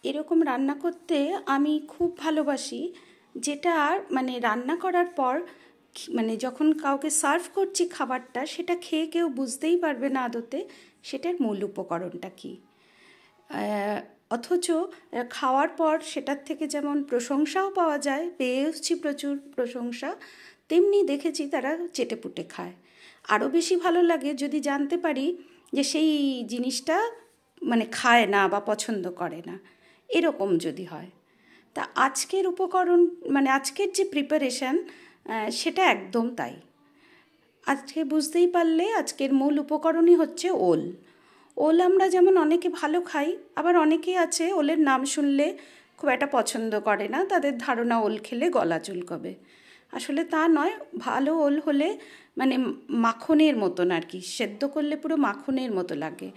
এরকম রান্না করতে আমি খুব ভালোবাসি, যেটা মানে রান্না করার পর মানে যখন কাউকে সার্ভ করছি খাবারটা, সেটা খেয়ে কেউ বুঝতেই পারবে না আদতে সেটার মূল উপকরণটা কী। অথচ খাওয়ার পর সেটার থেকে যেমন প্রশংসাও পাওয়া যায়, পেয়ে এসছি প্রচুর প্রশংসা, তেমনি দেখেছি তারা চেটেপুটে খায়। আরও বেশি ভালো লাগে যদি জানতে পারি যে সেই জিনিসটা মানে খায় না বা পছন্দ করে না, এরকম যদি হয়। তা আজকের উপকরণ মানে আজকের যে প্রিপারেশান, সেটা একদম তাই। আজকে বুঝতেই পারলে আজকের মূল উপকরণই হচ্ছে ওল। ওল আমরা যেমন অনেকে ভালো খাই, আবার অনেকেই আছে ওলের নাম শুনলে খুব একটা পছন্দ করে না, তাদের ধারণা ওল খেলে গলা চুলকবে। আসলে তা নয়, ভালো ওল হলে মানে মাখনের মতন আর কি, সেদ্ধ করলে পুরো মাখনের মতো লাগে,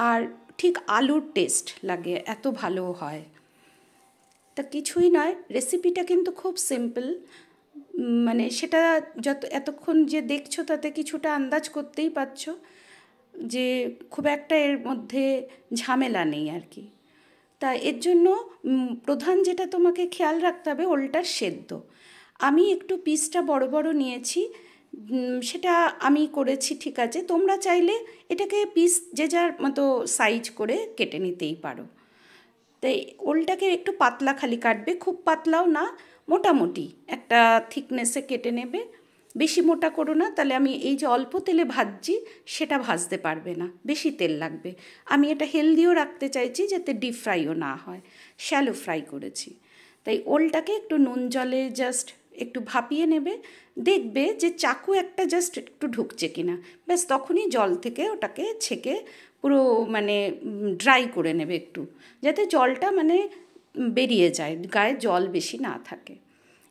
আর ঠিক আলুর টেস্ট লাগে, এত ভালো হয়। তা কিছুই নয়, রেসিপিটা কিন্তু খুব সিম্পল। মানে সেটা এতক্ষণ যে দেখছো তাতে কিছুটা আন্দাজ করতেই পারছো যে খুব একটা এর মধ্যে ঝামেলা নেই আর কি। তা এর জন্য প্রধান যেটা তোমাকে খেয়াল রাখতে হবে, ওলটার সেদ্ধ। আমি একটু পিসটা বড় বড় নিয়েছি, সেটা আমি করেছি, ঠিক আছে। তোমরা চাইলে এটাকে পিস যে যার মতো সাইজ করে কেটে নিতেই পারো। তাই ওলটাকে একটু পাতলা খালি কাটবে, খুব পাতলাও না, মোটামুটি একটা থিকনেসে কেটে নেবে। বেশি মোটা করো না, তাহলে আমি এই যে অল্প তেলে ভাজছি সেটা ভাজতে পারবে না, বেশি তেল লাগবে। আমি এটা হেলদিও রাখতে চাইছি যাতে ডিপ ফ্রাইও না হয়, শ্যালো ফ্রাই করেছি। তাই ওলটাকে একটু নুন জলে জাস্ট একটু ভাপিয়ে নেবে, দেখবে যে চাকু একটা জাস্ট একটু ঢুকছে কিনা, ব্যাস তখনই জল থেকে ওটাকে ছেঁকে পুরো মানে ড্রাই করে নেবে একটু, যাতে জলটা মানে বেরিয়ে যায়, গায়ে জল বেশি না থাকে।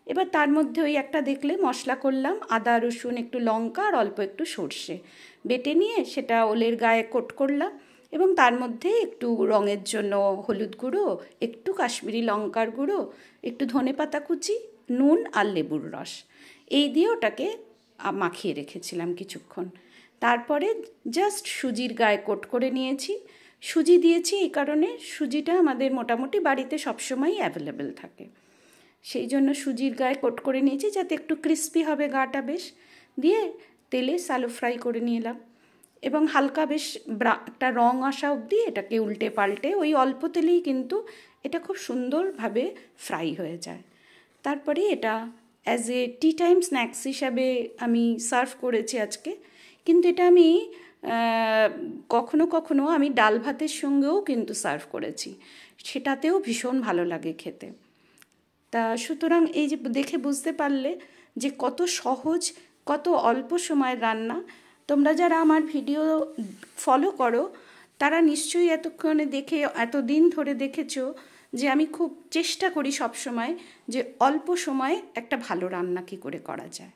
এবার তার মধ্যে ওই একটা দেখলে মশলা করলাম, আদা রসুন একটু লঙ্কা আর অল্প একটু সর্ষে বেটে নিয়ে সেটা ওলের গায়ে কোট করলাম, এবং তার মধ্যে একটু রঙের জন্য হলুদ গুঁড়ো, একটু কাশ্মীরি লঙ্কার গুঁড়ো, একটু ধনেপাতা কুচি, নুন আর লেবুর রস, এই দিয়ে ওটাকে মাখিয়ে রেখেছিলাম কিছুক্ষণ। তারপরে জাস্ট সুজির গায়ে কোট করে নিয়েছি। সুজি দিয়েছি এই কারণে, সুজিটা আমাদের মোটামুটি বাড়িতে সবসময়ই অ্যাভেলেবেল থাকে, সেই জন্য সুজির গায়ে কোট করে নিয়েছি যাতে একটু ক্রিস্পি হবে গাটা বেশ। দিয়ে তেলে স্যালো ফ্রাই করে নিলাম, এবং হালকা বেশ একটা রং আসা অবধি এটাকে উল্টে পাল্টে ওই অল্প তেলেই কিন্তু এটা খুব সুন্দরভাবে ফ্রাই হয়ে যায়। তারপরে এটা as a tea time snacks হিসাবে আমি সার্ভ করেছি আজকে। কিন্তু এটা আমি কখনো কখনো আমি ডাল ভাতের সঙ্গেও কিন্তু সার্ভ করেছি, সেটাতেও ভীষণ ভালো লাগে খেতে। তা সুতরাং এই যে দেখে বুঝতে পারলে যে কত সহজ, কত অল্প সময়ের রান্না। তোমরা যারা আমার ভিডিও ফলো করো তারা নিশ্চয়ই এতক্ষণে দেখে, এতদিন ধরে দেখেছো যে আমি খুব চেষ্টা করি সব সময় যে অল্প সময়ে একটা ভালো রান্না কী করে করা যায়।